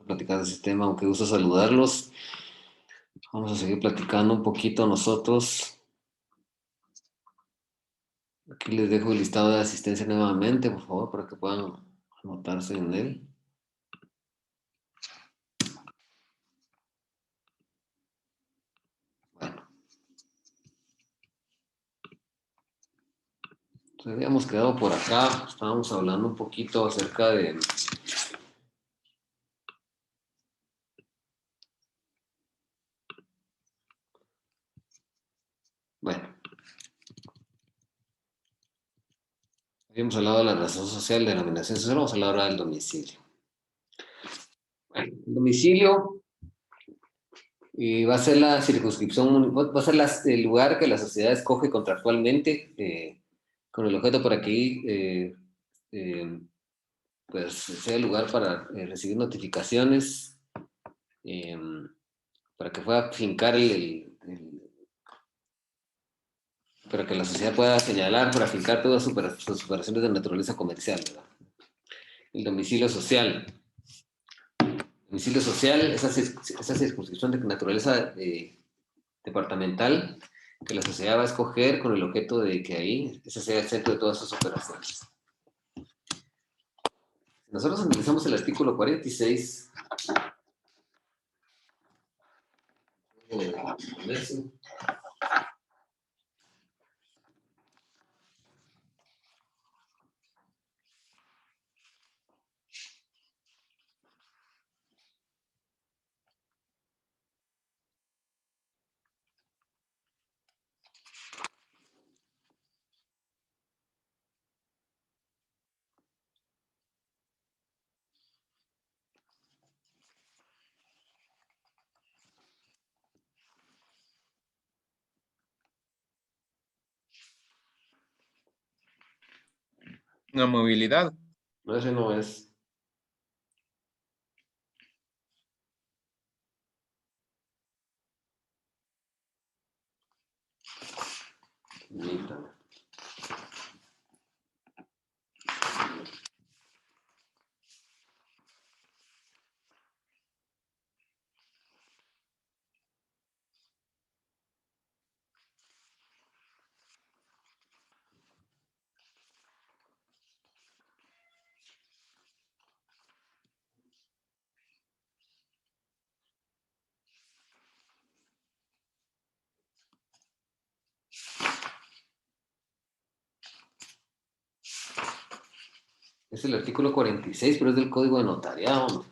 platicar de ese tema, aunque gusto saludarlos. Vamos a seguir platicando un poquito nosotros. Aquí les dejo el listado de asistencia nuevamente, por favor, para que puedan anotarse en él. Bueno, entonces habíamos quedado por acá. Estábamos hablando un poquito acerca de... Bueno, habíamos hablado de la razón social, de la dominación social, vamos a hablar ahora del domicilio. Bueno, el domicilio va a ser la circunscripción, va a ser el lugar que la sociedad escoge contractualmente con el objeto para que eh, pues, sea el lugar para recibir notificaciones, eh, para que pueda fincar para que la sociedad pueda señalar, para fincar todas sus operaciones de naturaleza comercial, ¿verdad? El domicilio social. Domicilio social, esa circunscripción de naturaleza departamental que la sociedad va a escoger con el objeto de que ahí ese sea el centro de todas sus operaciones. Si nosotros analizamos el artículo 46 de comercio, La movilidad. no, ese no es. Permítame. Es el artículo 46, pero es del Código de Notariado, ¿no?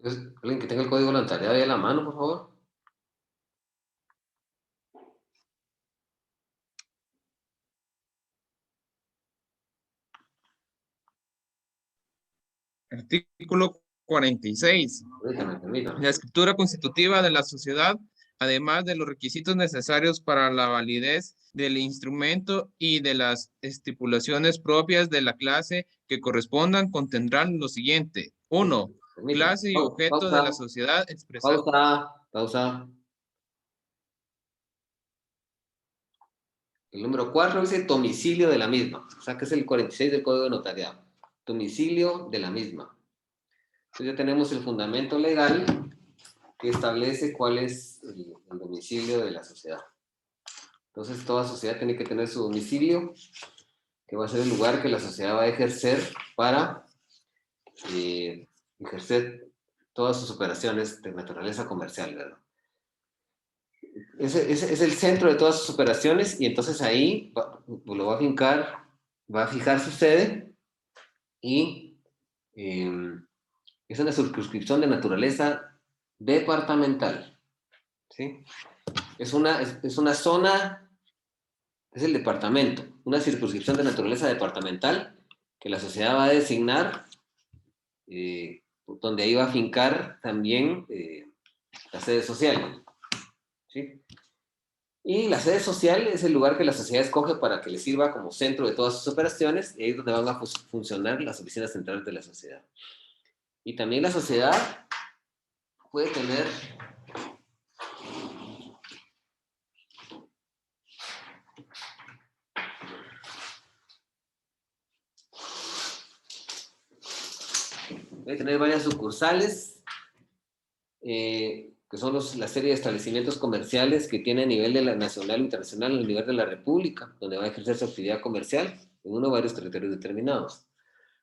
Entonces, alguien que tenga el Código de Notariado ahí a la mano, por favor. Artículo 46. Permítame. La escritura constitutiva de la sociedad, además de los requisitos necesarios para la validez del instrumento y de las estipulaciones propias de la clase que correspondan, contendrán lo siguiente. 1. Permítame. Clase y objeto de la sociedad expresada. Pausa. El número 4 dice domicilio de la misma. O sea, que es el 46 del Código de Notariado. Domicilio de la misma. Entonces ya tenemos el fundamento legal que establece cuál es el domicilio de la sociedad. Entonces toda sociedad tiene que tener su domicilio, que va a ser el lugar que la sociedad va a ejercer para ejercer todas sus operaciones de naturaleza comercial, ¿verdad? Ese es el centro de todas sus operaciones y entonces ahí lo va a fijar su sede y es una circunscripción de naturaleza departamental, ¿sí? Es una zona, es el departamento, una circunscripción de naturaleza departamental que la sociedad va a designar, donde ahí va a fincar también la sede social, ¿sí? Y la sede social es el lugar que la sociedad escoge para que le sirva como centro de todas sus operaciones, y ahí es donde van a funcionar las oficinas centrales de la sociedad. Y también la sociedad puede tener varias sucursales, que son la serie de establecimientos comerciales que tiene a nivel de la nacional e internacional, a nivel de la República, donde va a ejercer su actividad comercial en uno o varios territorios determinados.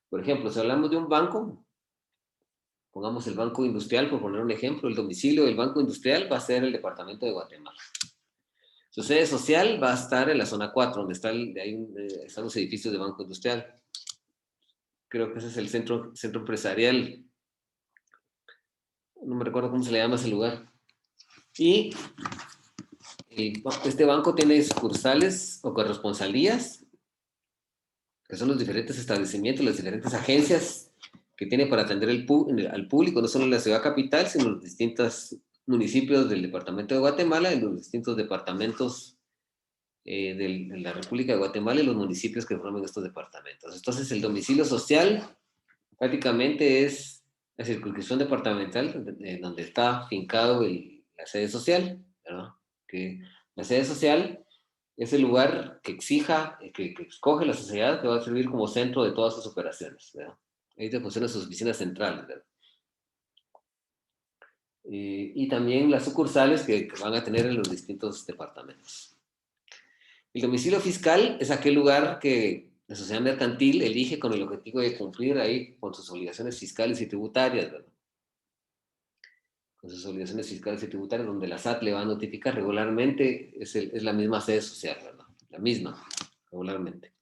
Por ejemplo, si hablamos de un banco, pongamos el Banco Industrial, por poner un ejemplo, el domicilio del Banco Industrial va a ser el departamento de Guatemala. Su sede social va a estar en la zona 4, donde están los edificios de Banco Industrial. Creo que ese es el centro empresarial. No me recuerdo cómo se le llama ese lugar. Y este banco tiene sucursales o corresponsalías, que son los diferentes establecimientos, las diferentes agencias que tiene para atender al público, no solo en la ciudad capital, sino en los distintos municipios del departamento de Guatemala, en los distintos departamentos de la República de Guatemala y los municipios que forman estos departamentos. Entonces, el domicilio social prácticamente es la circunscripción departamental donde está afincado la sede social, ¿verdad? Que la sede social es el lugar que que escoge la sociedad, que va a servir como centro de todas sus operaciones, ¿verdad? Ahí te funcionan sus oficinas centrales, ¿verdad? Y también las sucursales que van a tener en los distintos departamentos. El domicilio fiscal es aquel lugar que la sociedad mercantil elige con el objetivo de cumplir ahí con sus obligaciones fiscales y tributarias, ¿verdad? Con sus obligaciones fiscales y tributarias, donde la SAT le va a notificar regularmente, es la misma sede social, ¿verdad? La misma, regularmente.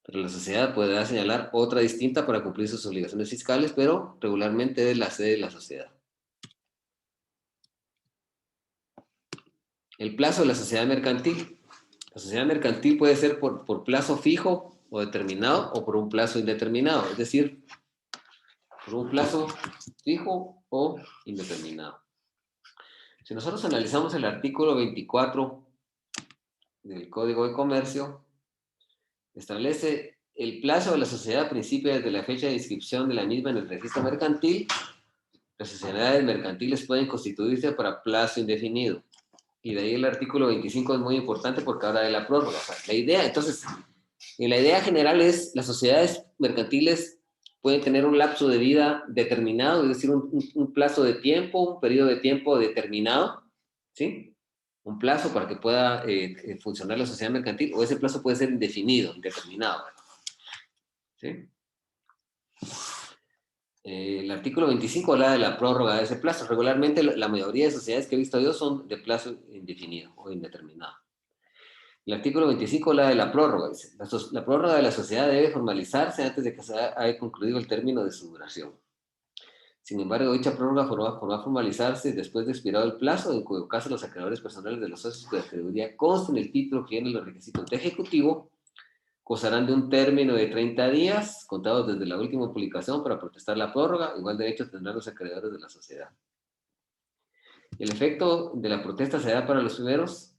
Pero la sociedad podrá señalar otra distinta para cumplir sus obligaciones fiscales, pero regularmente es la sede de la sociedad. El plazo de la sociedad mercantil. La sociedad mercantil puede ser por plazo fijo o determinado o por un plazo indeterminado, es decir, por un plazo fijo o indeterminado. Si nosotros analizamos el artículo 24 del Código de Comercio, establece el plazo de la sociedad principio desde la fecha de inscripción de la misma en el registro mercantil. Las sociedades mercantiles pueden constituirse para plazo indefinido. Y de ahí el artículo 25 es muy importante porque habla de la prórroga. O sea, la idea general es las sociedades mercantiles pueden tener un lapso de vida determinado, es decir, un plazo de tiempo, un periodo de tiempo determinado, ¿sí? Un plazo para que pueda funcionar la sociedad mercantil, o ese plazo puede ser indefinido, indeterminado, ¿sí? El artículo 25 habla de la prórroga de ese plazo. Regularmente la mayoría de sociedades que he visto yo son de plazo indefinido o indeterminado. El artículo 25 habla de la prórroga. Dice, la prórroga de la sociedad debe formalizarse antes de que se haya concluido el término de su duración. Sin embargo, dicha prórroga podrá formalizarse después de expirado el plazo, en cuyo caso los acreedores personales de los socios cuya acreeduría consta en el título que tiene los requisitos de ejecutivo gozarán de un término de 30 días, contados desde la última publicación, para protestar la prórroga. Igual derecho tendrán los acreedores de la sociedad. El efecto de la protesta se da para los primeros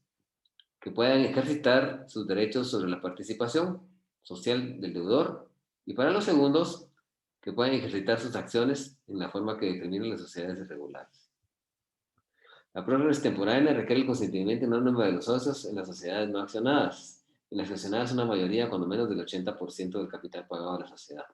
que puedan ejercitar sus derechos sobre la participación social del deudor, y para los segundos que puedan ejercitar sus acciones en la forma que determinen las sociedades irregulares. La prórroga es temporal y requiere el consentimiento unánime de los socios en las sociedades no accionadas. En las accionadas una mayoría, cuando menos del 80% del capital pagado a la sociedad.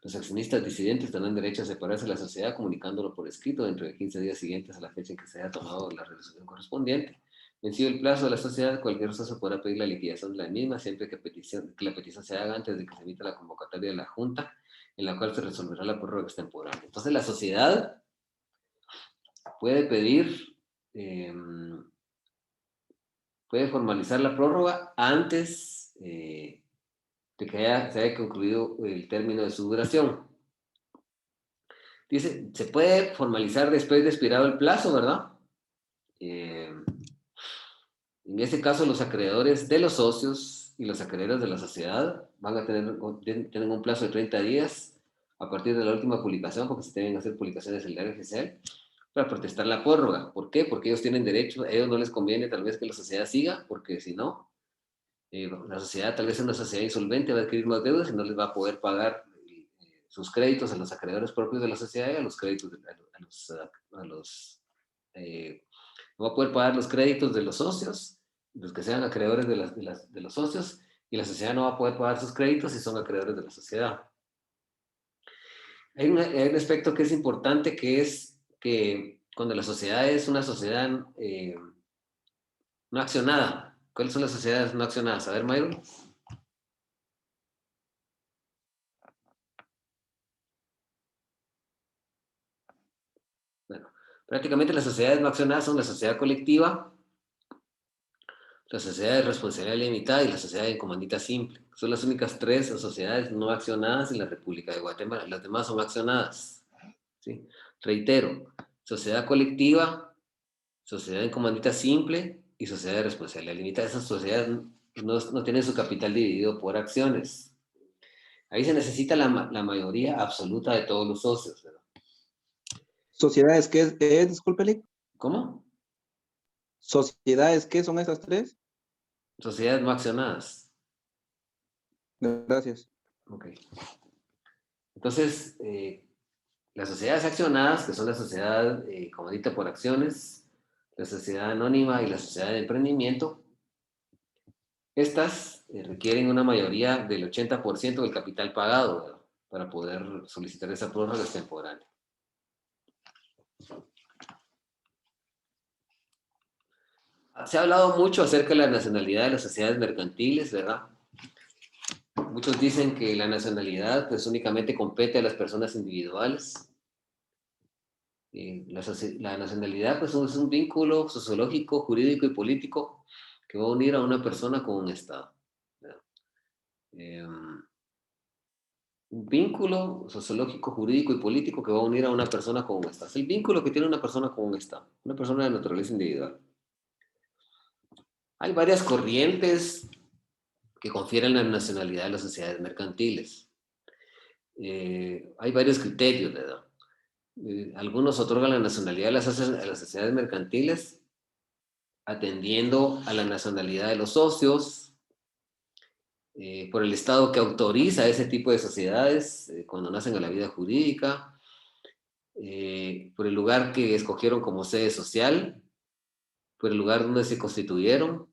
Los accionistas disidentes tendrán derecho a separarse de la sociedad comunicándolo por escrito dentro de 15 días siguientes a la fecha en que se haya tomado la resolución correspondiente. Vencido el plazo de la sociedad, cualquier socio podrá pedir la liquidación de la misma siempre que la petición se haga antes de que se emita la convocatoria de la Junta, en la cual se resolverá la prórroga extemporánea. Entonces la sociedad puede pedir, puede formalizar la prórroga antes de que se haya concluido el término de su duración. Dice, se puede formalizar después de expirado el plazo, ¿verdad? En este caso, los acreedores de los socios y los acreedores de la sociedad van a tener un plazo de 30 días a partir de la última publicación, porque se deben hacer publicaciones en el diario oficial, para protestar la prórroga. ¿Por qué? Porque ellos tienen derecho, a ellos no les conviene tal vez que la sociedad siga, porque si no, la sociedad tal vez es una sociedad insolvente, va a adquirir más deudas y no les va a poder pagar sus créditos a los acreedores propios de la sociedad y a los créditos no va a poder pagar los créditos de los socios, los que sean acreedores de los socios, y la sociedad no va a poder pagar sus créditos si son acreedores de la sociedad. Hay un aspecto que es importante, que es que cuando la sociedad es una sociedad no accionada. ¿Cuáles son las sociedades no accionadas? A ver, Mayron. Bueno, prácticamente las sociedades no accionadas son la sociedad colectiva, la sociedad de responsabilidad limitada y la sociedad de comandita simple. Son las únicas tres sociedades no accionadas en la República de Guatemala. Las demás son accionadas. ¿Sí? Reitero, sociedad colectiva, sociedad en comandita simple y sociedad de responsabilidad limitada. Esas sociedades no tienen su capital dividido por acciones. Ahí se necesita la mayoría absoluta de todos los socios, ¿verdad? ¿Sociedades qué es? Discúlpele. ¿Cómo? ¿Sociedades qué son esas tres? Sociedades no accionadas. Gracias. Ok. Entonces, las sociedades accionadas, que son la sociedad comandita por acciones, la sociedad anónima y la sociedad de emprendimiento, estas requieren una mayoría del 80% del capital pagado, ¿verdad?, para poder solicitar esa prórroga temporal. Se ha hablado mucho acerca de la nacionalidad de las sociedades mercantiles, ¿verdad? Muchos dicen que la nacionalidad pues únicamente compete a las personas individuales. La nacionalidad pues es un vínculo sociológico, jurídico y político que va a unir a una persona con un Estado. Un vínculo sociológico, jurídico y político que va a unir a una persona con un Estado. Es el vínculo que tiene una persona con un Estado, una persona de naturaleza individual. Hay varias corrientes que confieren la nacionalidad de las sociedades mercantiles. Hay varios criterios, ¿verdad? Algunos otorgan la nacionalidad a las sociedades mercantiles atendiendo a la nacionalidad de los socios, por el Estado que autoriza ese tipo de sociedades cuando nacen a la vida jurídica, por el lugar que escogieron como sede social, por el lugar donde se constituyeron,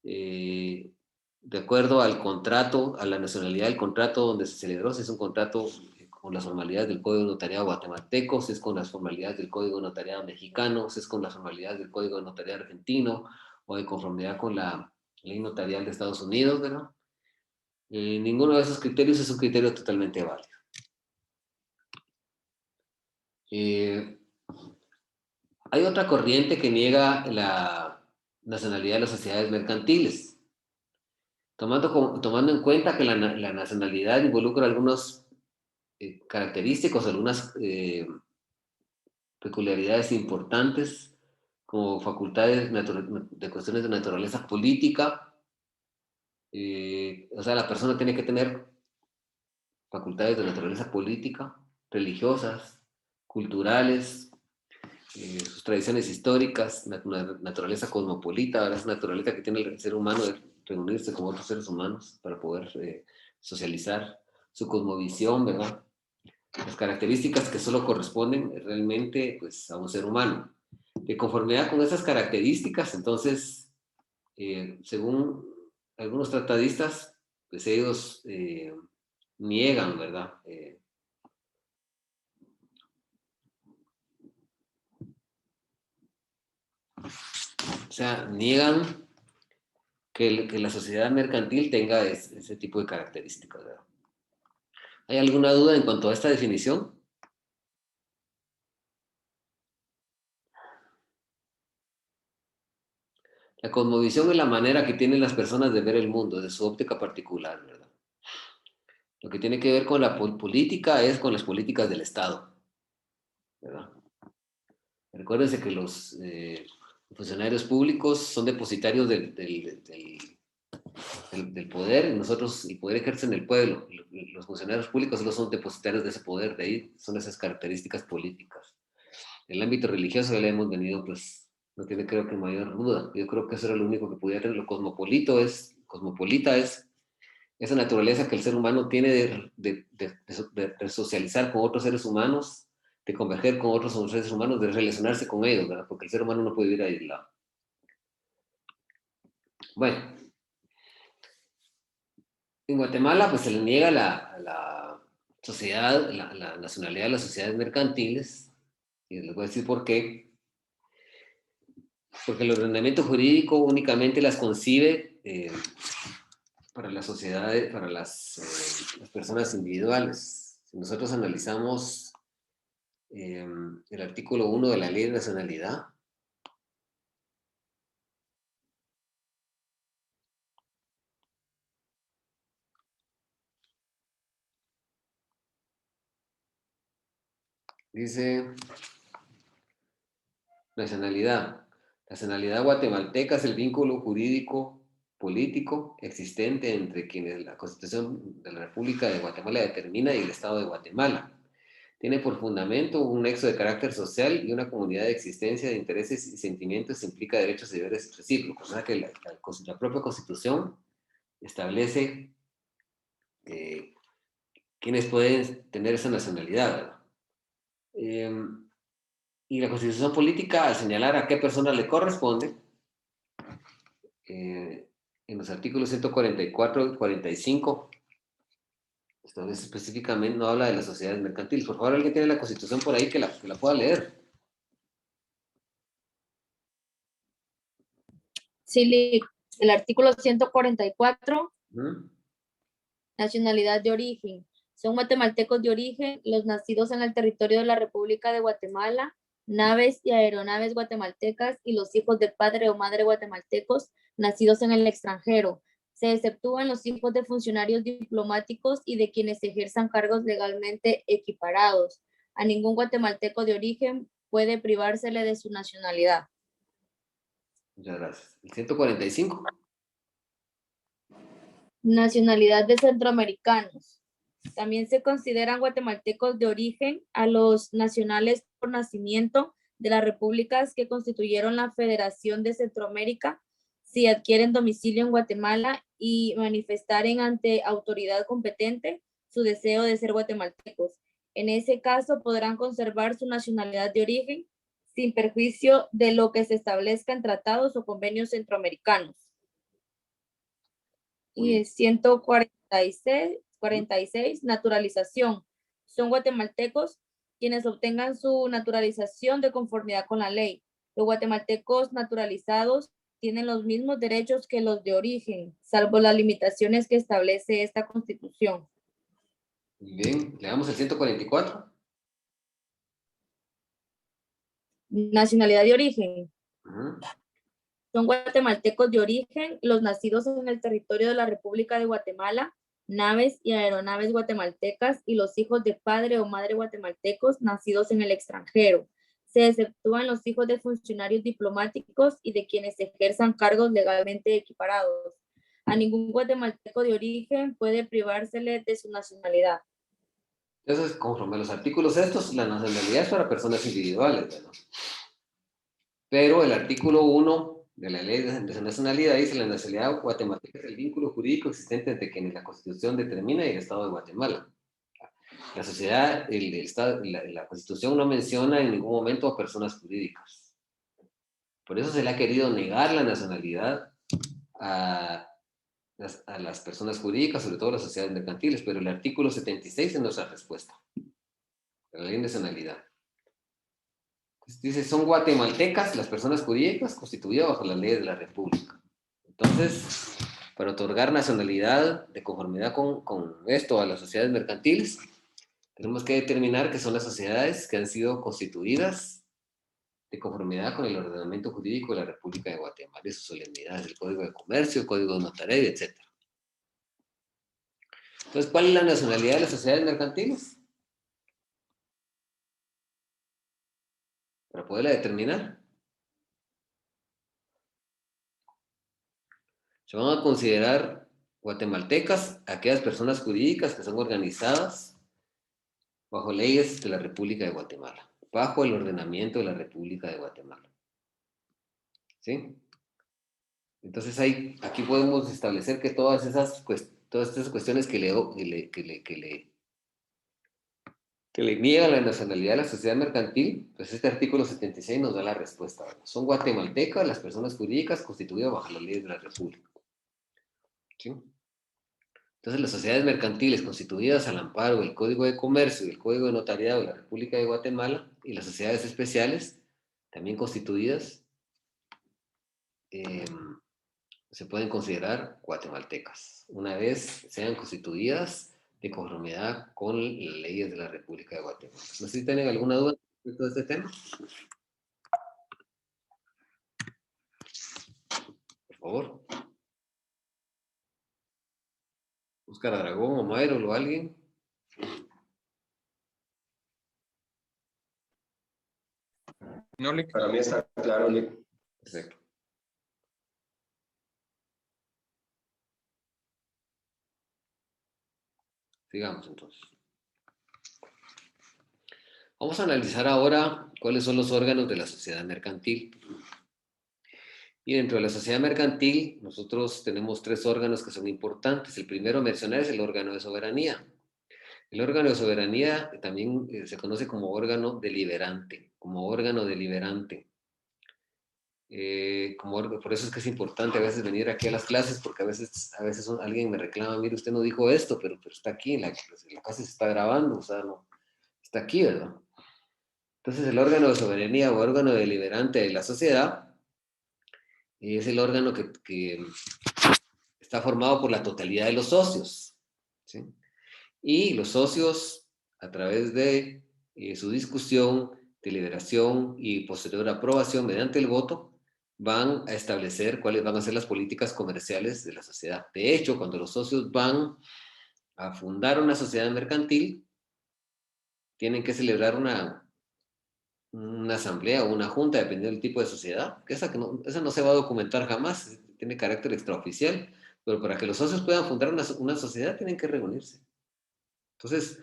de acuerdo al contrato, a la nacionalidad del contrato donde se celebró, si es un contrato con las formalidades del Código de Notariado guatemalteco, si es con las formalidades del Código de Notariado mexicano, si es con las formalidades del Código de Notariado argentino, o de conformidad con la ley notarial de Estados Unidos, ¿verdad? Ninguno de esos criterios es un criterio totalmente válido. Hay otra corriente que niega la nacionalidad de las sociedades mercantiles, tomando en cuenta que la nacionalidad involucra algunas características, algunas peculiaridades importantes, como facultades de cuestiones de naturaleza política. O sea, la persona tiene que tener facultades de naturaleza política, religiosas, culturales, sus tradiciones históricas, naturaleza cosmopolita, esa naturaleza que tiene el ser humano de reunirse con otros seres humanos para poder socializar, su cosmovisión, ¿verdad? Las características que solo corresponden realmente pues, a un ser humano. De conformidad con esas características, entonces, según algunos tratadistas, pues ellos niegan, ¿verdad? O sea, niegan que la sociedad mercantil tenga ese tipo de características, ¿verdad? ¿Hay alguna duda en cuanto a esta definición? La cosmovisión es la manera que tienen las personas de ver el mundo, de su óptica particular, ¿verdad? Lo que tiene que ver con la política es con las políticas del Estado, ¿verdad? Recuérdense que los funcionarios públicos son depositarios del poder, y poder ejerce en el pueblo. Los funcionarios públicos solo son depositarios de ese poder, de ahí son esas características políticas. El ámbito religioso ya le hemos venido, pues, no tiene creo que mayor duda. Yo creo que eso era lo único que podía tener. Lo cosmopolita es esa naturaleza que el ser humano tiene de socializar con otros seres humanos, de converger con otros seres humanos, de relacionarse con ellos, ¿verdad? Porque el ser humano no puede vivir aislado. Bueno, en Guatemala pues se le niega la sociedad, la nacionalidad de las sociedades mercantiles, y les voy a decir por qué. Porque el ordenamiento jurídico únicamente las concibe para las sociedades, para las personas individuales. Si nosotros analizamos el artículo 1 de la Ley de Nacionalidad, dice nacionalidad. Nacionalidad guatemalteca es el vínculo jurídico político existente entre quienes la Constitución de la República de Guatemala determina y el Estado de Guatemala. Tiene por fundamento un nexo de carácter social y una comunidad de existencia de intereses y sentimientos implica derechos y deberes recíprocos. O sea que la propia Constitución establece quiénes pueden tener esa nacionalidad, ¿verdad? Y la Constitución política, al señalar a qué persona le corresponde, en los artículos 144 y 45, establece específicamente, no habla de las sociedades mercantiles. Por favor, alguien tiene la Constitución por ahí que la pueda leer. Sí, el artículo 144, ¿Mm? nacionalidad de origen. Son guatemaltecos de origen, los nacidos en el territorio de la República de Guatemala, naves y aeronaves guatemaltecas y los hijos de padre o madre guatemaltecos nacidos en el extranjero. Se exceptúan los hijos de funcionarios diplomáticos y de quienes ejerzan cargos legalmente equiparados. A ningún guatemalteco de origen puede privársele de su nacionalidad. Muchas gracias. El 145. Nacionalidad de centroamericanos. También se consideran guatemaltecos de origen a los nacionales por nacimiento de las repúblicas que constituyeron la Federación de Centroamérica si adquieren domicilio en Guatemala y manifestaren ante autoridad competente su deseo de ser guatemaltecos. En ese caso podrán conservar su nacionalidad de origen sin perjuicio de lo que se establezca en tratados o convenios centroamericanos. Y el 146, naturalización. Son guatemaltecos quienes obtengan su naturalización de conformidad con la ley. Los guatemaltecos naturalizados tienen los mismos derechos que los de origen, salvo las limitaciones que establece esta Constitución. Muy bien, le damos el 144. Nacionalidad de origen. Uh-huh. Son guatemaltecos de origen, los nacidos en el territorio de la República de Guatemala, naves y aeronaves guatemaltecas y los hijos de padre o madre guatemaltecos nacidos en el extranjero. Se exceptúan los hijos de funcionarios diplomáticos y de quienes ejerzan cargos legalmente equiparados. A ningún guatemalteco de origen puede privársele de su nacionalidad. Entonces, conforme a los artículos estos, la nacionalidad es para personas individuales, ¿verdad? Pero el artículo 1 de la Ley de Nacionalidad dice: la nacionalidad guatemalteca es el vínculo jurídico existente entre quienes la Constitución determina y el Estado de Guatemala. La sociedad, el Estado, la Constitución no menciona en ningún momento a personas jurídicas. Por eso se le ha querido negar la nacionalidad a las personas jurídicas, sobre todo las sociedades mercantiles, pero el artículo 76 es nuestra respuesta. La Ley de Nacionalidad. Dice: son guatemaltecas las personas jurídicas constituidas bajo las leyes de la República. Entonces, para otorgar nacionalidad de conformidad con esto a las sociedades mercantiles, tenemos que determinar que son las sociedades que han sido constituidas de conformidad con el ordenamiento jurídico de la República de Guatemala y sus solemnidades, el Código de Comercio, el Código de Notariado, etc. Entonces, ¿cuál es la nacionalidad de las sociedades mercantiles? Para poderla determinar, se van a considerar guatemaltecas aquellas personas jurídicas que son organizadas bajo leyes de la República de Guatemala. bajo el ordenamiento de la República de Guatemala. ¿Sí? Entonces aquí podemos establecer que todas estas cuestiones que le niega la nacionalidad a la sociedad mercantil, pues este artículo 76 nos da la respuesta, ¿verdad? Son guatemaltecas las personas jurídicas constituidas bajo las leyes de la República. ¿Sí? Entonces, las sociedades mercantiles constituidas al amparo del Código de Comercio y el Código de Notariado de la República de Guatemala y las sociedades especiales, también constituidas, se pueden considerar guatemaltecas, una vez sean constituidas de conformidad con las leyes de la República de Guatemala. No sé si tienen alguna duda respecto a este tema. Por favor. Óscar Aragón o Mayro o alguien. No le Para mí está claro, Lick. Perfecto. Sigamos entonces. Vamos a analizar ahora cuáles son los órganos de la sociedad mercantil. Y dentro de la sociedad mercantil, nosotros tenemos 3 órganos que son importantes. El primero a mencionar es el órgano de soberanía. El órgano de soberanía también se conoce como órgano deliberante, por eso es que es importante a veces venir aquí a las clases, porque a veces alguien me reclama, mire, usted no dijo esto, pero está aquí, en la clase se está grabando, o sea, no, está aquí, ¿verdad? Entonces, el órgano de soberanía o órgano deliberante de la sociedad es el órgano que está formado por la totalidad de los socios, ¿sí? Y los socios, a través de su discusión, deliberación y posterior aprobación mediante el voto, van a establecer cuáles van a ser las políticas comerciales de la sociedad. De hecho, cuando los socios van a fundar una sociedad mercantil, tienen que celebrar una asamblea o una junta, dependiendo del tipo de sociedad, que esa no se va a documentar jamás, tiene carácter extraoficial, pero para que los socios puedan fundar una sociedad tienen que reunirse. Entonces,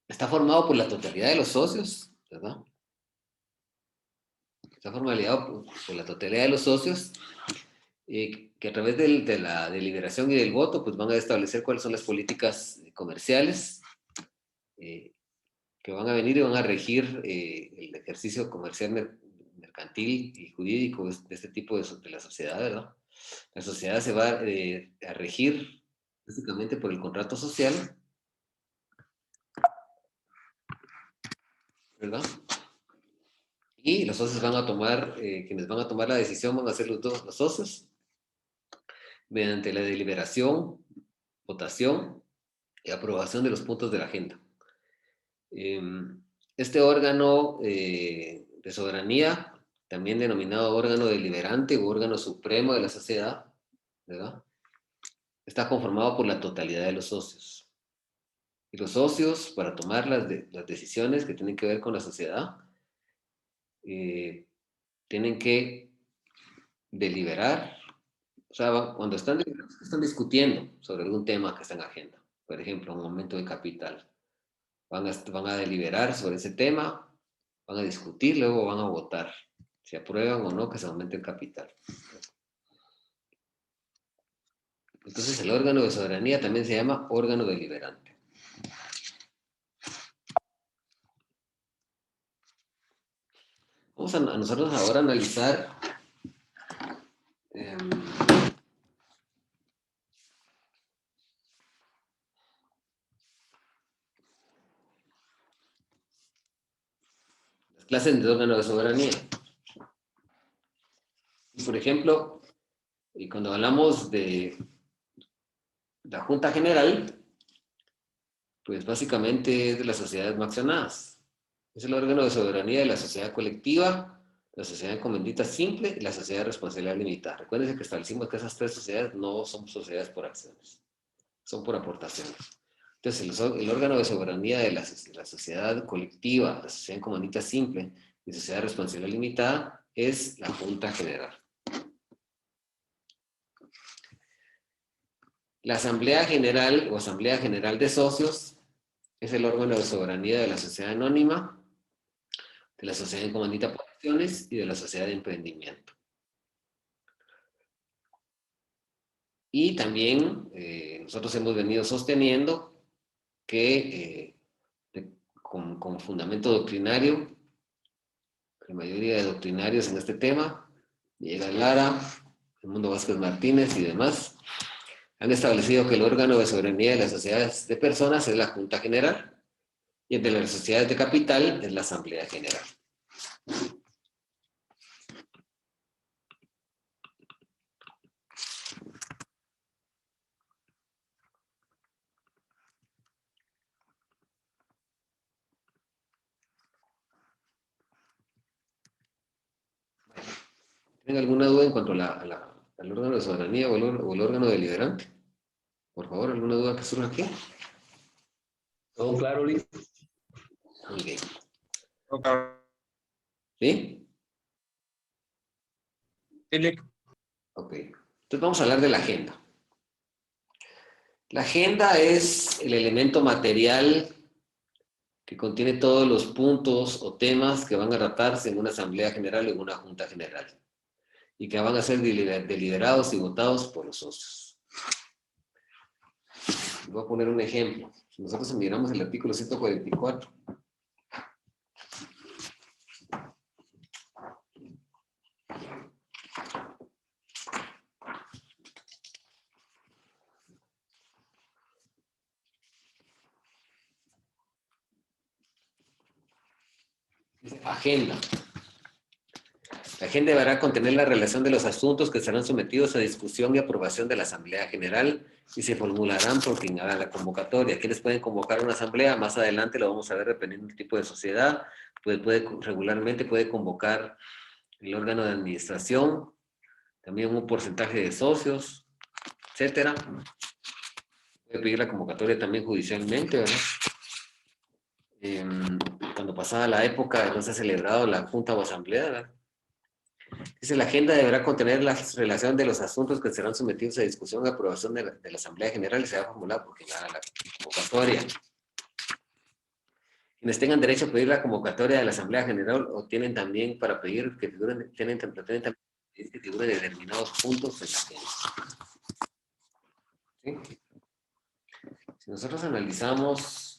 está formado por la totalidad de los socios, ¿verdad? Está formalizado por la totalidad de los socios, que a través de la deliberación y del voto, pues van a establecer cuáles son las políticas comerciales que van a venir y van a regir el ejercicio comercial, mercantil y jurídico de este tipo de la sociedad, ¿verdad? La sociedad se va a regir básicamente por el contrato social, ¿verdad? Y los socios van a tomar, quienes van a tomar la decisión van a ser los socios, mediante la deliberación, votación y aprobación de los puntos de la agenda. Este órgano de soberanía, también denominado órgano deliberante o órgano supremo de la sociedad, ¿verdad? Está conformado por la totalidad de los socios. Y los socios, para tomar las decisiones que tienen que ver con la sociedad, tienen que deliberar. O sea, cuando están discutiendo sobre algún tema que está en agenda, por ejemplo, un aumento de capital, van a deliberar sobre ese tema, van a discutir, luego van a votar si aprueban o no que se aumente el capital. Entonces, el órgano de soberanía también se llama órgano deliberante. Vamos a nosotros ahora a analizar las clases de órgano de soberanía. Por ejemplo, y cuando hablamos de la Junta General, pues básicamente es de las sociedades no accionadas. Es el órgano de soberanía de la sociedad colectiva, la sociedad encomendita simple y la sociedad de responsabilidad limitada. Recuérdense que establecimos que esas 3 sociedades no son sociedades por acciones, son por aportaciones. Entonces, el órgano de soberanía de la sociedad colectiva, la sociedad encomendita simple y la sociedad de responsabilidad limitada es la Junta General. La Asamblea General o Asamblea General de Socios es el órgano de soberanía de la sociedad anónima de la sociedad en comandita por acciones y de la sociedad de emprendimiento. Y también nosotros hemos venido sosteniendo que con fundamento doctrinario, la mayoría de doctrinarios en este tema, Miguel Lara, Edmundo Vázquez Martínez y demás, han establecido que el órgano de soberanía de las sociedades de personas es la Junta General y el de las sociedades de capital es la Asamblea General. ¿Tienen alguna duda en cuanto al órgano de soberanía o el órgano deliberante? Por favor, ¿alguna duda que surja aquí? Todo claro, Liz. Muy bien. Ok. ¿Sí? Ok. Entonces vamos a hablar de la agenda. La agenda es el elemento material que contiene todos los puntos o temas que van a tratarse en una asamblea general o en una junta general y que van a ser deliberados y votados por los socios. Voy a poner un ejemplo. Si nosotros miramos el artículo 144, dice agenda. La agenda deberá contener la relación de los asuntos que serán sometidos a discusión y aprobación de la Asamblea General y se formularán por quien haga la convocatoria. ¿Quiénes pueden convocar una asamblea? Más adelante lo vamos a ver dependiendo del tipo de sociedad. Regularmente puede convocar el órgano de administración, también un porcentaje de socios, etcétera. Puede pedir la convocatoria también judicialmente, ¿verdad? Cuando pasaba la época no se ha celebrado la junta o asamblea, ¿verdad? Dice, la agenda deberá contener la relación de los asuntos que serán sometidos a discusión y aprobación de la Asamblea General y será formulada por quien haga la convocatoria. Quienes tengan derecho a pedir la convocatoria de la Asamblea General o tienen también para pedir que figuren, tienen también que figuren determinados puntos en la agenda. ¿Sí? Si nosotros analizamos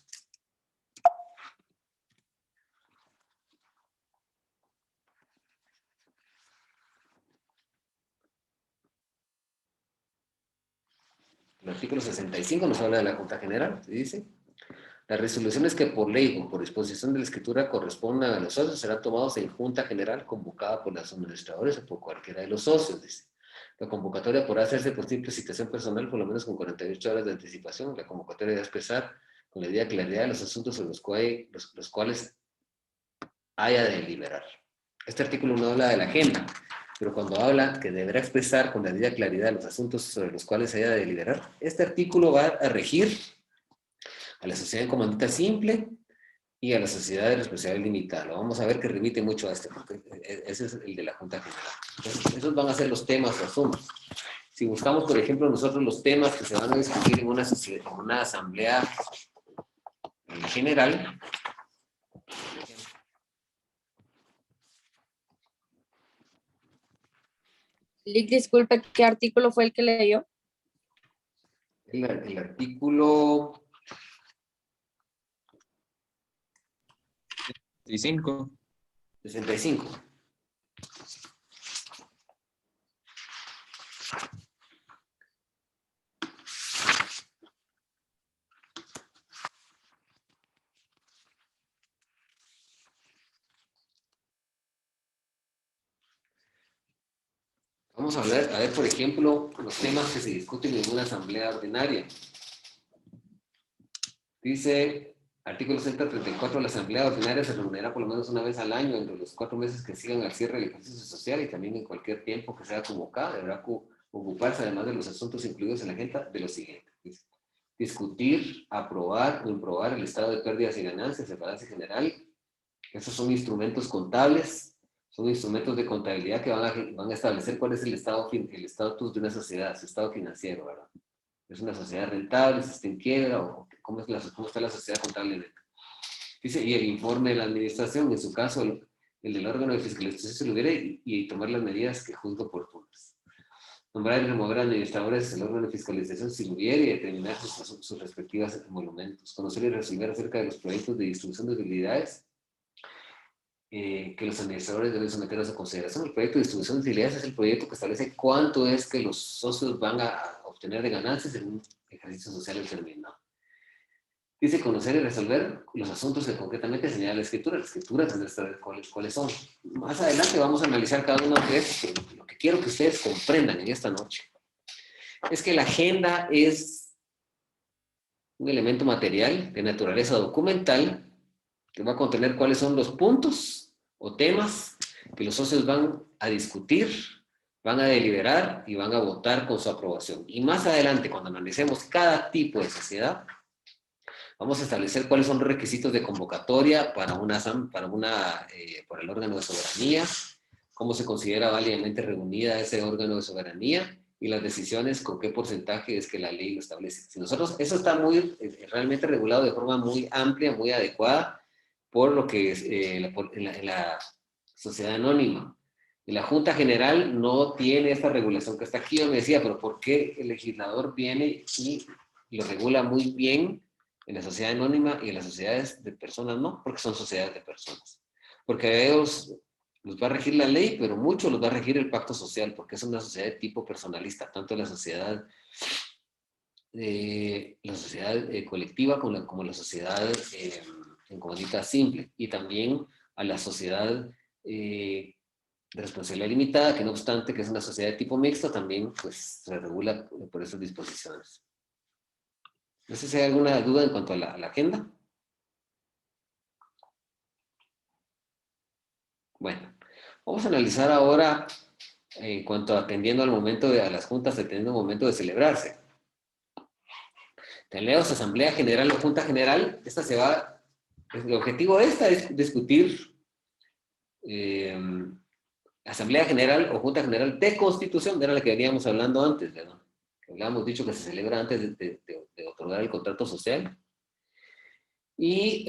el artículo 65 nos habla de la Junta General, ¿sí dice? Las resoluciones que por ley o por disposición de la Escritura correspondan a los socios serán tomados en Junta General convocada por los administradores o por cualquiera de los socios, dice. La convocatoria podrá hacerse por simple citación personal, por lo menos con 48 horas de anticipación. La convocatoria debe expresar con la debida claridad los asuntos sobre los cuales haya de deliberar. Este artículo no habla de la agenda, pero cuando habla que deberá expresar con la debida claridad los asuntos sobre los cuales haya de deliberar, este artículo va a regir a la sociedad en comandita simple y a la sociedad de responsabilidad limitada. Lo vamos a ver que remite mucho a este, porque ese es el de la Junta General. Entonces, esos van a ser los temas o asuntos. Si buscamos, por ejemplo, nosotros los temas que se van a discutir en una asamblea general, Lick, disculpe, ¿qué artículo fue el que leyó? el artículo 65. 65. Vamos a ver, por ejemplo, los temas que se discuten en una asamblea ordinaria. Dice, artículo 134, la asamblea ordinaria se reunirá por lo menos una vez al año entre los 4 meses que sigan al cierre del ejercicio social y también en cualquier tiempo que sea convocada. Deberá ocuparse, además de los asuntos incluidos en la agenda, de lo siguiente. Dice, discutir, aprobar o improbar el estado de pérdidas y ganancias, el balance general. Esos son instrumentos contables. Son instrumentos de contabilidad que van a establecer cuál es el estatus de una sociedad, su estado financiero, ¿verdad? ¿Es una sociedad rentable? ¿Si está en quiebra? ¿O cómo está la sociedad contablemente? Dice, y el informe de la administración, en su caso, el del órgano de fiscalización se lo hubiera y tomar las medidas que juzgue oportunas. Nombrar y remover administradores del órgano de fiscalización si lo hubiera y determinar sus respectivos emolumentos. Conocer y resolver acerca de los proyectos de distribución de utilidades que los administradores deben someter a su consideración. El proyecto de distribución de utilidades es el proyecto que establece cuánto es que los socios van a obtener de ganancias en un ejercicio social determinado. Dice conocer y resolver los asuntos que concretamente señala la escritura. La escritura tendrá que saber cuáles son. Más adelante vamos a analizar cada uno de estos. Lo que quiero que ustedes comprendan en esta noche es que la agenda es un elemento material de naturaleza documental que va a contener cuáles son los puntos o temas que los socios van a discutir, van a deliberar y van a votar con su aprobación. Y más adelante, cuando analicemos cada tipo de sociedad, vamos a establecer cuáles son los requisitos de convocatoria para por el órgano de soberanía, cómo se considera válidamente reunida ese órgano de soberanía y las decisiones con qué porcentaje es que la ley lo establece. Si nosotros, eso está realmente regulado de forma muy amplia, muy adecuada, por lo que es en la sociedad anónima. Y la Junta General no tiene esta regulación que está aquí. Yo me decía, pero ¿por qué el legislador viene y lo regula muy bien en la sociedad anónima y en las sociedades de personas no? Porque son sociedades de personas. Porque a ellos los va a regir la ley, pero mucho los va a regir el pacto social, porque es una sociedad de tipo personalista, tanto la sociedad colectiva como la sociedad en comodita simple, y también a la sociedad de responsabilidad limitada, que no obstante que es una sociedad de tipo mixto, también pues se regula por esas disposiciones. No sé si hay alguna duda en cuanto a la agenda. Bueno, vamos a analizar ahora en cuanto atendiendo al momento a las juntas, atendiendo al momento de celebrarse. Tenemos Asamblea General o Junta General. El objetivo de esta es discutir Asamblea General o Junta General de Constitución, era la que veníamos hablando antes, ¿verdad? Que habíamos dicho que se celebra antes de otorgar el contrato social. Y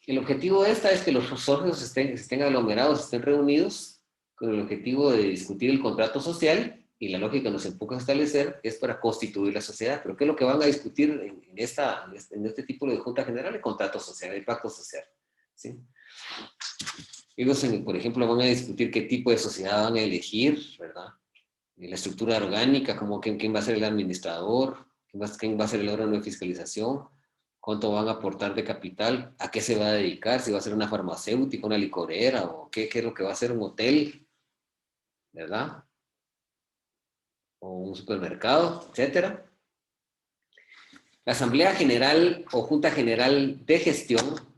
el objetivo de esta es que los socios estén aglomerados, estén reunidos con el objetivo de discutir el contrato social, y la lógica nos empuja a establecer es para constituir la sociedad. Pero ¿qué es lo que van a discutir en este tipo de Junta General? El contrato social, el pacto social, ¿sí? Ellos, por ejemplo, van a discutir qué tipo de sociedad van a elegir, ¿verdad? La estructura orgánica, como quién va a ser el administrador, quién va a ser el órgano de fiscalización, cuánto van a aportar de capital, a qué se va a dedicar, si va a ser una farmacéutica, una licorera, o qué es lo que va a ser un hotel, ¿verdad? O un supermercado, etc. La Asamblea General o Junta General de Gestión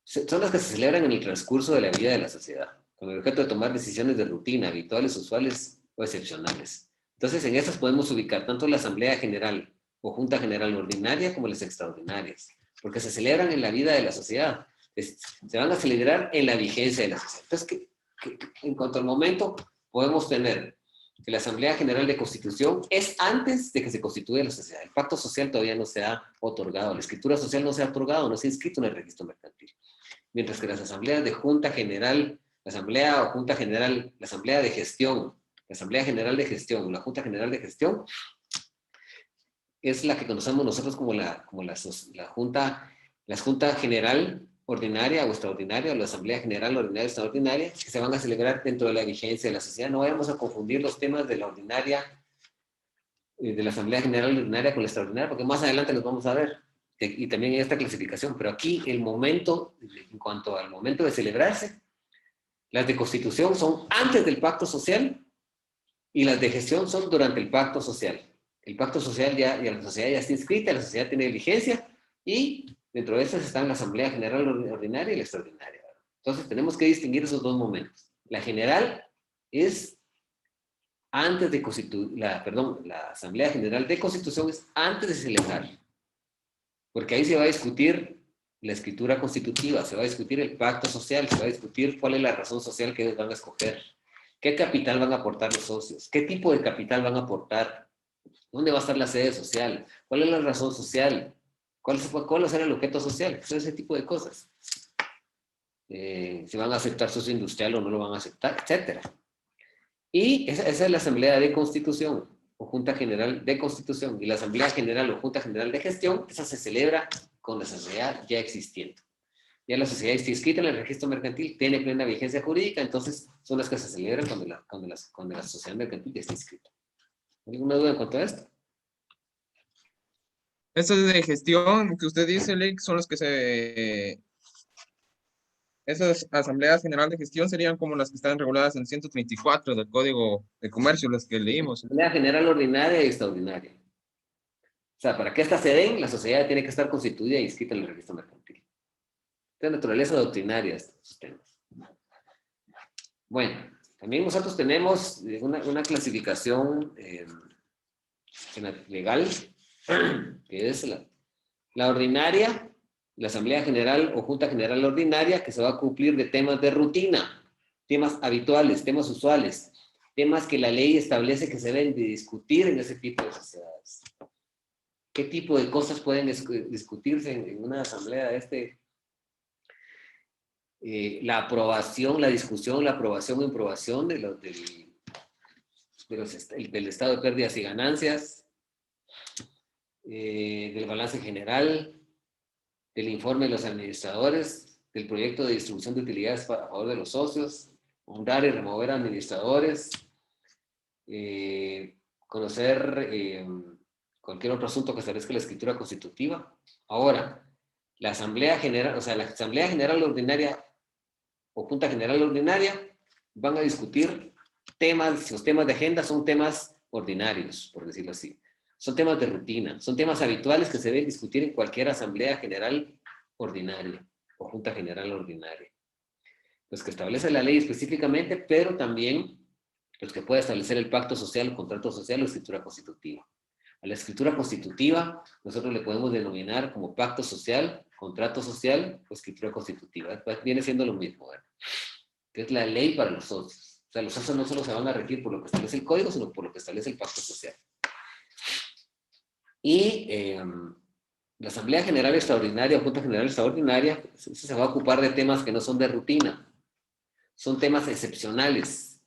son las que se celebran en el transcurso de la vida de la sociedad, con el objeto de tomar decisiones de rutina, habituales, usuales o excepcionales. Entonces, en esas podemos ubicar tanto la Asamblea General o Junta General ordinaria como las extraordinarias, porque se celebran en la vida de la sociedad. Se van a celebrar en la vigencia de la sociedad. Entonces, en cuanto al momento, podemos tener que la Asamblea General de Constitución es antes de que se constituya la sociedad. El pacto social todavía no se ha otorgado, la escritura social no se ha otorgado, no se ha inscrito en el registro mercantil. Mientras que las asambleas de Junta General, la Asamblea o Junta General, la Asamblea de Gestión, la Asamblea General de Gestión, la Junta General de Gestión, es la que conocemos nosotros como la Junta General Ordinaria o Extraordinaria, o la Asamblea General Ordinaria o Extraordinaria, que se van a celebrar dentro de la vigencia de la sociedad. No vayamos a confundir los temas de la ordinaria, de la Asamblea General Ordinaria con la Extraordinaria, porque más adelante los vamos a ver, y también en esta clasificación. Pero aquí el momento, en cuanto al momento de celebrarse, las de Constitución son antes del pacto social, y las de gestión son durante el pacto social. El pacto social la sociedad ya está inscrita, la sociedad tiene vigencia, y dentro de estas están la Asamblea General Ordinaria y la Extraordinaria. Entonces tenemos que distinguir esos dos momentos. La general es antes de constituir, la Asamblea General de Constitución es antes de celebrar, porque ahí se va a discutir la escritura constitutiva, se va a discutir el pacto social, se va a discutir cuál es la razón social que ellos van a escoger, qué capital van a aportar los socios, qué tipo de capital van a aportar, dónde va a estar la sede social, cuál es la razón social, cuál va a ser el objeto social, todo ese tipo de cosas. si van a aceptar socio industrial o no lo van a aceptar, etcétera. Y esa es la Asamblea de Constitución o Junta General de Constitución. Y la Asamblea General o Junta General de Gestión, esa se celebra con la sociedad ya existiendo. Ya la sociedad está inscrita en el registro mercantil, tiene plena vigencia jurídica, entonces son las que se celebran cuando la sociedad mercantil ya está inscrita. ¿Alguna duda en cuanto a esto? Esas de gestión que usted dice, Lick, son los que esas asambleas general de gestión serían como las que están reguladas en 134 del Código de Comercio, las que leímos. Asamblea General Ordinaria y Extraordinaria. O sea, para que estas se den, la sociedad tiene que estar constituida e inscrita en el registro mercantil. De naturaleza doctrinaria estos temas. Bueno, también nosotros tenemos una clasificación legal, que es la ordinaria, la Asamblea General o Junta General Ordinaria, que se va a cumplir de temas de rutina, temas habituales, temas usuales, temas que la ley establece que se deben de discutir en ese tipo de sociedades. ¿Qué tipo de cosas pueden discutirse en una asamblea de este? La aprobación, la discusión, la aprobación o improbación del estado de pérdidas y ganancias, del balance general, del informe de los administradores, del proyecto de distribución de utilidades a favor de los socios, nombrar y remover administradores, conocer cualquier otro asunto que establezca la escritura constitutiva. Ahora, la Asamblea General, o sea, la Asamblea General Ordinaria o Junta General Ordinaria van a discutir temas, los temas de agenda son temas ordinarios, por decirlo así. Son temas de rutina, son temas habituales que se deben discutir en cualquier Asamblea General Ordinaria o Junta General Ordinaria. Los que establece la ley específicamente, pero también los que puede establecer el pacto social, el contrato social o escritura constitutiva. A la escritura constitutiva nosotros le podemos denominar como pacto social, contrato social o escritura constitutiva. Viene siendo lo mismo, ¿verdad? Que es la ley para los socios. O sea, los socios no solo se van a regir por lo que establece el código, sino por lo que establece el pacto social. Y la Asamblea General Extraordinaria o Junta General Extraordinaria se va a ocupar de temas que no son de rutina. Son temas excepcionales,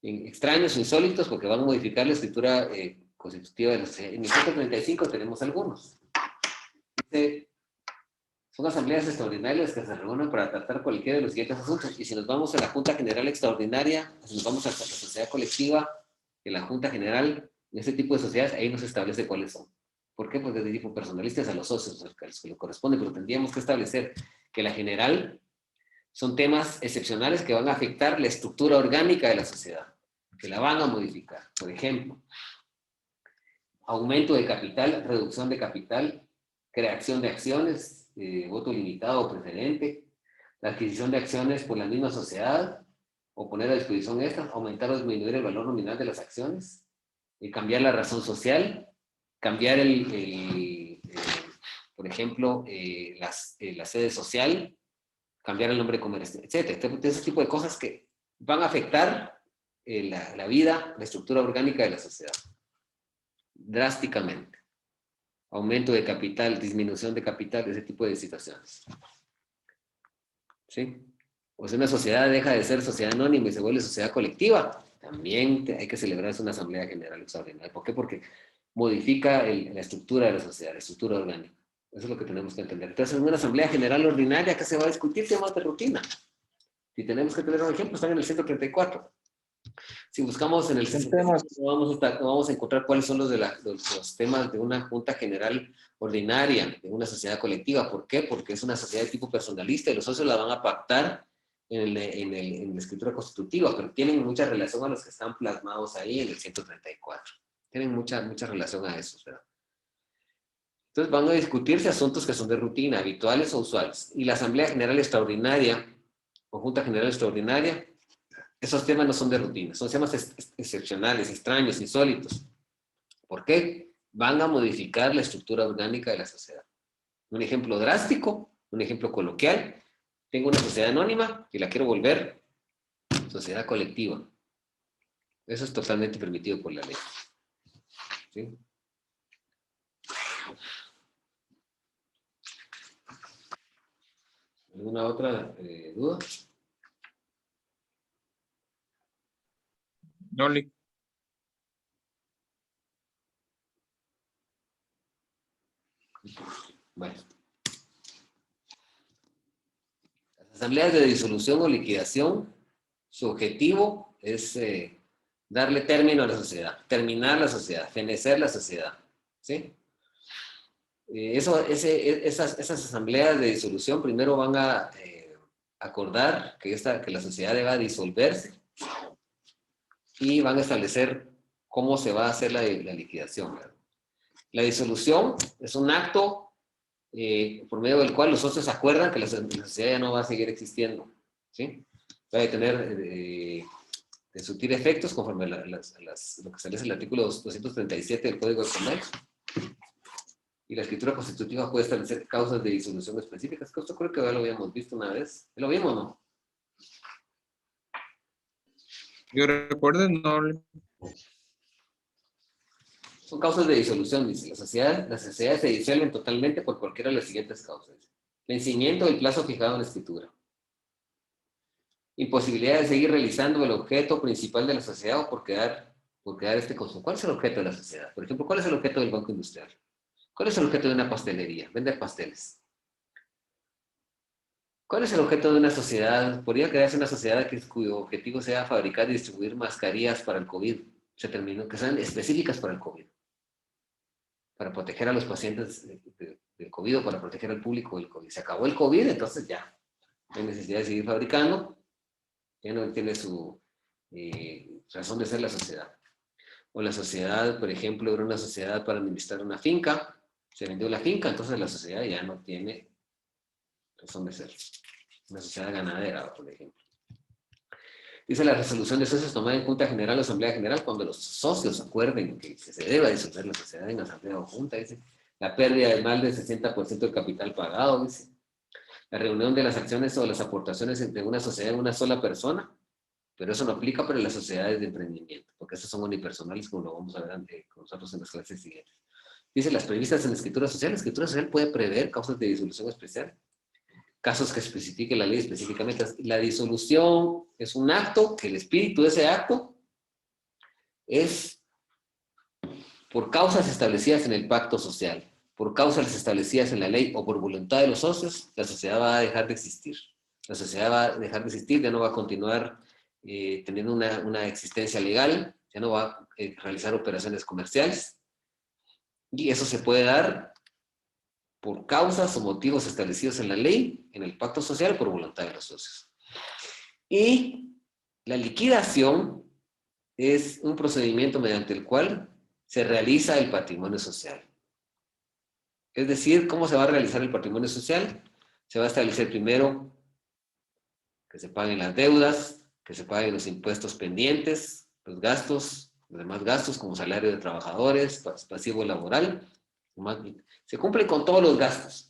extraños, insólitos, porque van a modificar la escritura constitutiva de la sociedad. En el 135 tenemos algunos. Dice, son asambleas extraordinarias que se reúnen para tratar cualquiera de los siguientes asuntos. Y si nos vamos a la Junta General Extraordinaria, si nos vamos a la sociedad colectiva, en la Junta General, en este tipo de sociedades, ahí nos establece cuáles son. ¿Por qué? Pues de tipo personalistas a los socios, a los que le corresponde, pero tendríamos que establecer que la general son temas excepcionales que van a afectar la estructura orgánica de la sociedad, que la van a modificar. Por ejemplo, aumento de capital, reducción de capital, creación de acciones, voto limitado o preferente, la adquisición de acciones por la misma sociedad, o poner a disposición extra, aumentar o disminuir el valor nominal de las acciones, cambiar la razón social, cambiar por ejemplo, la sede social, cambiar el nombre comercial, etc. Ese tipo de cosas que van a afectar la vida, la estructura orgánica de la sociedad. Drásticamente. Aumento de capital, disminución de capital, ese tipo de situaciones. ¿Sí? O si una sociedad deja de ser sociedad anónima y se vuelve sociedad colectiva, también hay que celebrarse una asamblea general extraordinaria. ¿Por qué? Porque modifica la estructura de la sociedad, la estructura orgánica. Eso es lo que tenemos que entender. Entonces, en una asamblea general ordinaria, ¿qué se va a discutir? Temas de rutina. Si tenemos que tener un ejemplo, están en el 134. Si buscamos en el 134, vamos a encontrar cuáles son los temas de una junta general ordinaria, de una sociedad colectiva. ¿Por qué? Porque es una sociedad de tipo personalista y los socios la van a pactar en la escritura constitutiva, pero tienen mucha relación a los que están plasmados ahí en el 134. Tienen mucha relación a eso, ¿verdad? Entonces van a discutirse asuntos que son de rutina, habituales o usuales. Y la Asamblea General Extraordinaria o Junta General Extraordinaria, esos temas no son de rutina, son temas excepcionales, extraños, insólitos. ¿Por qué? Van a modificar la estructura orgánica de la sociedad. Un ejemplo drástico, un ejemplo coloquial. Tengo una sociedad anónima y la quiero volver sociedad colectiva. Eso es totalmente permitido por la ley. ¿Sí? ¿Alguna otra duda? No, Lic. Bueno. Las asambleas de disolución o liquidación, su objetivo es darle término a la sociedad, terminar la sociedad, fenecer la sociedad. ¿Sí? Esas asambleas de disolución primero van a acordar que la sociedad deba disolverse y van a establecer cómo se va a hacer la liquidación, ¿verdad? La disolución es un acto por medio del cual los socios acuerdan que la sociedad ya no va a seguir existiendo, ¿sí? Va a tener de surtir efectos conforme a lo que establece el artículo 237 del Código de Comercio. Y la escritura constitutiva puede establecer causas de disolución específicas, que esto creo que ya lo habíamos visto una vez. ¿Lo vimos o no? Yo recuerdo, no, Lic. Son causas de disolución, dice. Las sociedades se disuelven totalmente por cualquiera de las siguientes causas. Vencimiento del plazo fijado en la escritura. Imposibilidad de seguir realizando el objeto principal de la sociedad o por quedar este consumo. ¿Cuál es el objeto de la sociedad? Por ejemplo, ¿cuál es el objeto del Banco Industrial? ¿Cuál es el objeto de una pastelería? Vender pasteles. ¿Cuál es el objeto de una sociedad? Podría crearse una sociedad cuyo objetivo sea fabricar y distribuir mascarillas para el COVID. Se terminó, que sean específicas para el COVID. Para proteger a los pacientes del COVID o para proteger al público del COVID. Se acabó el COVID, entonces ya. No hay necesidad de seguir fabricando. Ya no tiene su razón de ser la sociedad. O la sociedad, por ejemplo, era una sociedad para administrar una finca. Se vendió la finca, entonces la sociedad ya no tiene razón de ser. Una sociedad ganadera, por ejemplo. Dice la resolución de socios tomada en Junta General o Asamblea General cuando los socios acuerden que se deba disolver la sociedad en asamblea o junta, dice. La pérdida de más del 60% del capital pagado, dice. La reunión de las acciones o las aportaciones entre una sociedad y una sola persona, pero eso no aplica para las sociedades de emprendimiento, porque esas son unipersonales, como lo vamos a ver con nosotros en las clases siguientes. Dice, las previstas en la escritura social puede prever causas de disolución especial, casos que especifique la ley específicamente. La disolución es un acto que el espíritu de ese acto es por causas establecidas en el pacto social, por causas establecidas en la ley o por voluntad de los socios, la sociedad va a dejar de existir. La sociedad va a dejar de existir, ya no va a continuar teniendo una existencia legal, ya no va a realizar operaciones comerciales. Y eso se puede dar por causas o motivos establecidos en la ley, en el pacto social, por voluntad de los socios. Y la liquidación es un procedimiento mediante el cual se realiza el patrimonio social. Es decir, ¿cómo se va a realizar el patrimonio social? Se va a establecer primero que se paguen las deudas, que se paguen los impuestos pendientes, los gastos, los demás gastos como salario de trabajadores, pasivo laboral. Se cumplen con todos los gastos.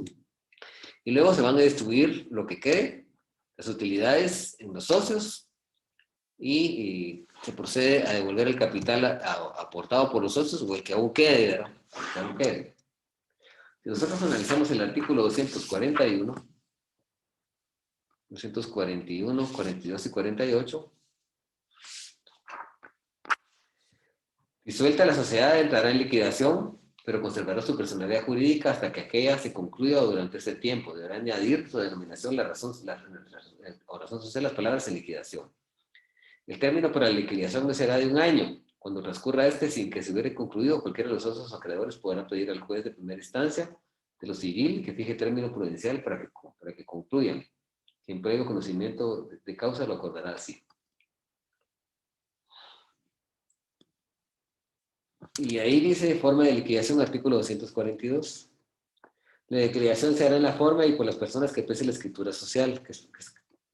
Y luego se van a distribuir lo que quede, las utilidades en los socios, y se procede a devolver el capital aportado por los socios o el que aún quede, ¿verdad? El que aún quede. Si nosotros analizamos el artículo 241, 42 y 48, disuelta la sociedad entrará en liquidación, pero conservará su personalidad jurídica hasta que aquella se concluya durante ese tiempo. Deberá añadir su denominación la razón social las palabras en liquidación. El término para la liquidación no será de 1 año. Cuando transcurra este sin que se hubiera concluido, cualquiera de los socios o acreedores podrá pedir al juez de primera instancia de lo civil que fije término prudencial para que concluyan. Quien previo conocimiento de causa lo acordará así. Y ahí dice forma de liquidación, artículo 242. La liquidación se hará en la forma y por las personas que expresen la escritura social.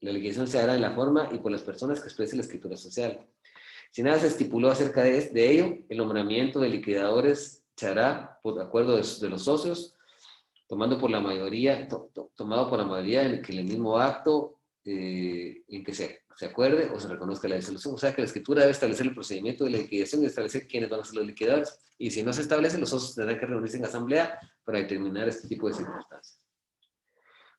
La liquidación se hará en la forma y por las personas que expresen la escritura social. Si nada se estipuló acerca de ello, el nombramiento de liquidadores se hará por acuerdo de los socios, tomado por la mayoría en que el mismo acto en que se acuerde o se reconozca la disolución. O sea que la escritura debe establecer el procedimiento de la liquidación y establecer quiénes van a ser los liquidadores. Y si no se establece, los socios tendrán que reunirse en asamblea para determinar este tipo de circunstancias.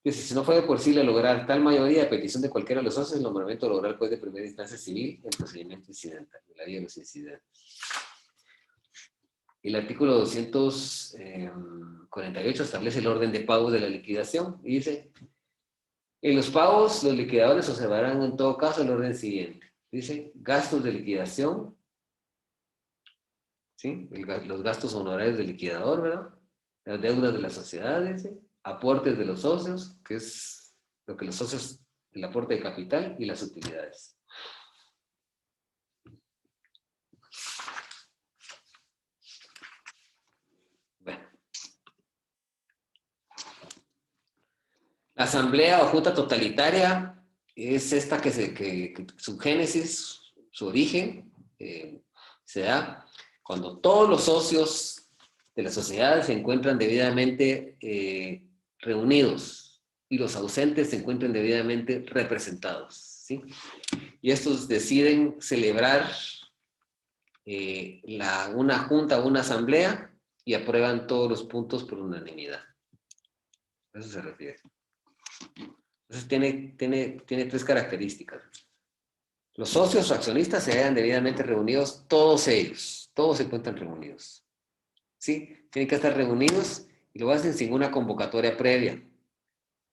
Dice, si no fue posible lograr tal mayoría a petición de cualquiera de los socios, el nombramiento lograr pues de primera instancia civil el procedimiento incidental, de la vía de los incidentes. El artículo 248 establece el orden de pagos de la liquidación y dice, en los pagos los liquidadores observarán en todo caso el orden siguiente. Dice, gastos de liquidación, ¿sí? Los gastos honorarios del liquidador, ¿verdad? Las deudas de las sociedades, ¿sí? Aportes de los socios, que es lo que los socios, el aporte de capital y las utilidades. Bueno. La asamblea o junta totalitaria es esta que su génesis, su origen, se da cuando todos los socios de la sociedad se encuentran debidamente reunidos y los ausentes se encuentran debidamente representados, ¿sí? Y estos deciden celebrar una junta o una asamblea y aprueban todos los puntos por unanimidad. A eso se refiere. Entonces tiene tres características. Los socios o accionistas se hallan debidamente reunidos, todos ellos, todos se encuentran reunidos. ¿Sí? Tienen que estar reunidos y lo hacen sin una convocatoria previa.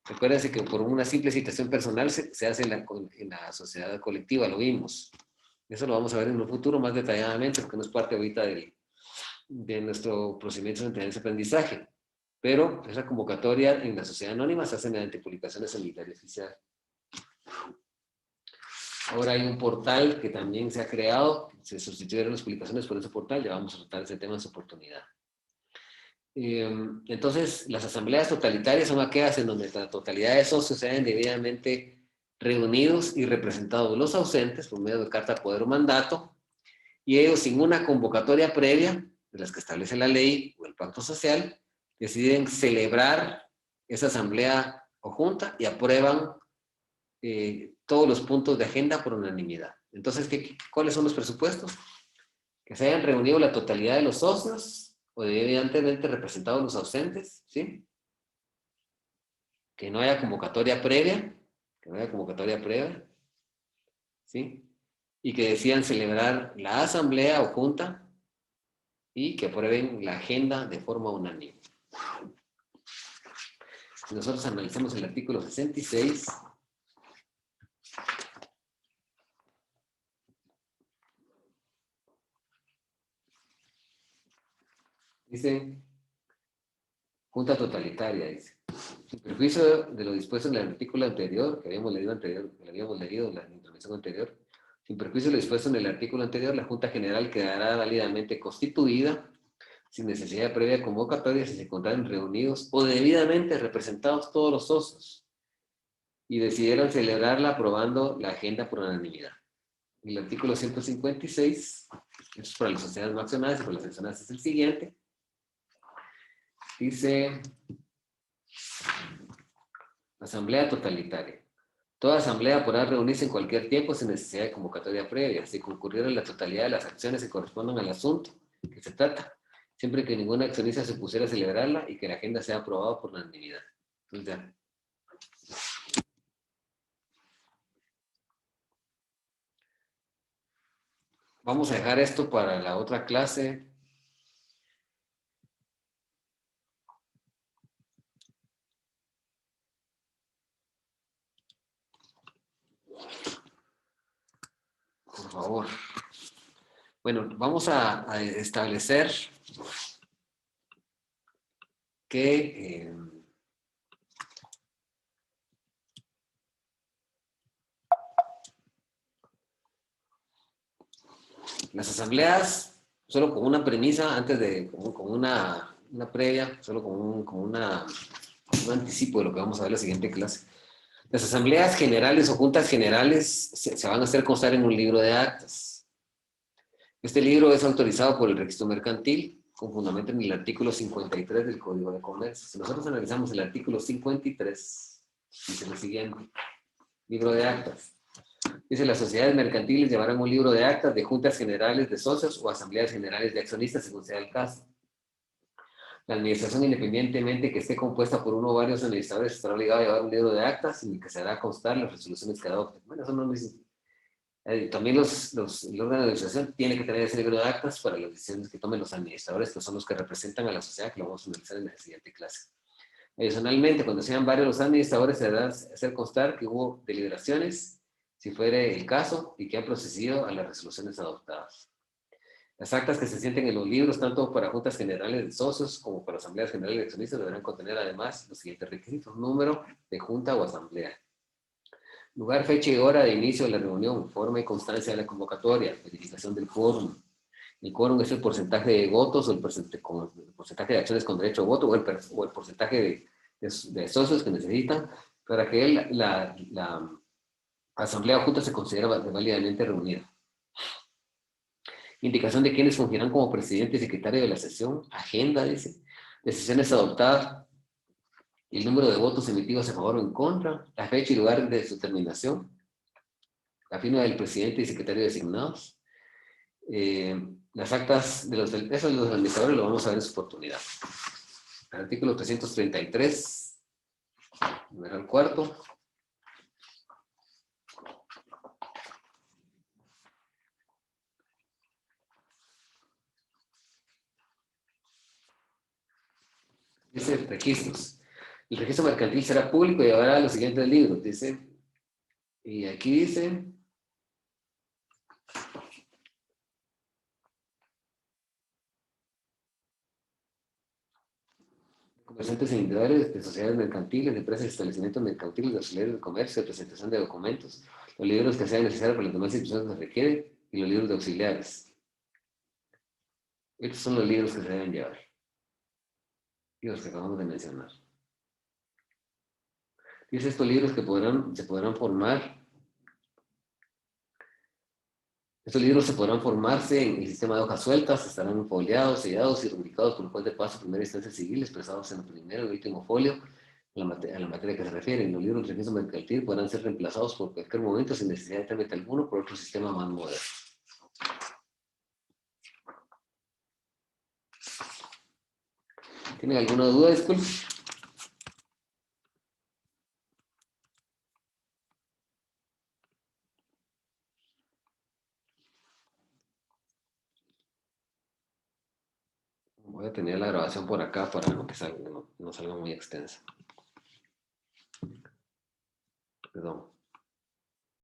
Recuérdense que por una simple citación personal se hace en la sociedad colectiva, lo vimos. Eso lo vamos a ver en un futuro más detalladamente, porque no es parte ahorita de nuestro procedimiento de enseñanza-aprendizaje. Pero esa convocatoria en la sociedad anónima se hace mediante publicaciones en el diario oficial. Ahora hay un portal que también se ha creado, se sustituyeron las publicaciones por ese portal, ya vamos a tratar ese tema en su oportunidad. Entonces, las asambleas totalitarias son aquellas en donde la totalidad de socios sean debidamente reunidos y representados los ausentes por medio de carta de poder o mandato, y ellos sin una convocatoria previa, de las que establece la ley o el pacto social, deciden celebrar esa asamblea o junta y aprueban todos los puntos de agenda por unanimidad. Entonces, ¿cuáles son los presupuestos? Que se hayan reunido la totalidad de los socios o evidentemente representados los ausentes, ¿sí? Que no haya convocatoria previa, ¿sí? Y que decidan celebrar la asamblea o junta y que aprueben la agenda de forma unánime. Nosotros analizamos el artículo 66. Dice, junta totalitaria, dice. Sin perjuicio de lo dispuesto en el artículo anterior, que habíamos leído en la intervención anterior, sin perjuicio de lo dispuesto en el artículo anterior, la Junta General quedará válidamente constituida, sin necesidad de previa convocatoria, si se encontraran reunidos o debidamente representados todos los socios, y decidieron celebrarla aprobando la agenda por unanimidad. El artículo 156, esto es para las sociedades no accionadas y para las accionadas es el siguiente. Dice, asamblea totalitaria. Toda asamblea podrá reunirse en cualquier tiempo sin necesidad de convocatoria previa, si concurriera la totalidad de las acciones que correspondan al asunto que se trata, siempre que ninguna accionista se pusiera a celebrarla y que la agenda sea aprobada por unanimidad. Entonces ya. Vamos a dejar esto para la otra clase. Por favor. Bueno, vamos a establecer que las asambleas, solo con una premisa, antes de, con una previa, solo con un anticipo de lo que vamos a ver en la siguiente clase. Las asambleas generales o juntas generales se van a hacer constar en un libro de actas. Este libro es autorizado por el registro mercantil, con fundamento en el artículo 53 del Código de Comercio. Si nosotros analizamos el artículo 53, dice lo siguiente, libro de actas. Dice, las sociedades mercantiles llevarán un libro de actas de juntas generales de socios o asambleas generales de accionistas, según sea el caso. La administración, independientemente que esté compuesta por uno o varios administradores, estará obligada a llevar un libro de actas en el que se hará constar las resoluciones que adopten. Bueno, eso no necesita. También el órgano de administración tiene que tener ese libro de actas para las decisiones que tomen los administradores, que son los que representan a la sociedad, que lo vamos a analizar en la siguiente clase. Adicionalmente, cuando sean varios los administradores, se deberá hacer constar que hubo deliberaciones, si fuere el caso, y que han procedido a las resoluciones adoptadas. Las actas que se sienten en los libros, tanto para juntas generales de socios como para asambleas generales de accionistas, deberán contener además los siguientes requisitos: número de junta o asamblea, lugar, fecha y hora de inicio de la reunión, forma y constancia de la convocatoria, verificación del quórum. El quórum es el porcentaje de votos o el porcentaje de acciones con derecho a voto o el porcentaje de socios que necesitan para que la asamblea o junta se considere válidamente reunida. Indicación de quiénes fungirán como presidente y secretario de la sesión, agenda, dice, decisiones adoptadas, el número de votos emitidos a favor o en contra, la fecha y lugar de su terminación, la firma del presidente y secretario designados, las actas de los administradores lo vamos a ver en su oportunidad. El artículo 333, numeral cuarto. Dice registros. El registro mercantil será público y llevará los siguientes libros, dice. Y aquí dice. Comerciantes individuales, de sociedades mercantiles, de empresas y establecimientos mercantiles, de auxiliares de comercio, de presentación de documentos, los libros que sean necesarios para las demás instituciones que se requieren y los libros de auxiliares. Estos son los libros que se deben llevar. Y los que acabamos de mencionar. Dice estos libros que se podrán formar. Estos libros se podrán formarse en el sistema de hojas sueltas, estarán foliados, sellados y rubricados por el juez de paso, primera instancia civil, expresados en el primero y último folio, a la materia que se refiere. Los libros de registro mercantil podrán ser reemplazados por cualquier momento sin necesidad de trámite alguno por otro sistema más moderno. ¿Tienen alguna duda, disculpe? Voy a tener la grabación por acá para que no salga muy extensa. Perdón.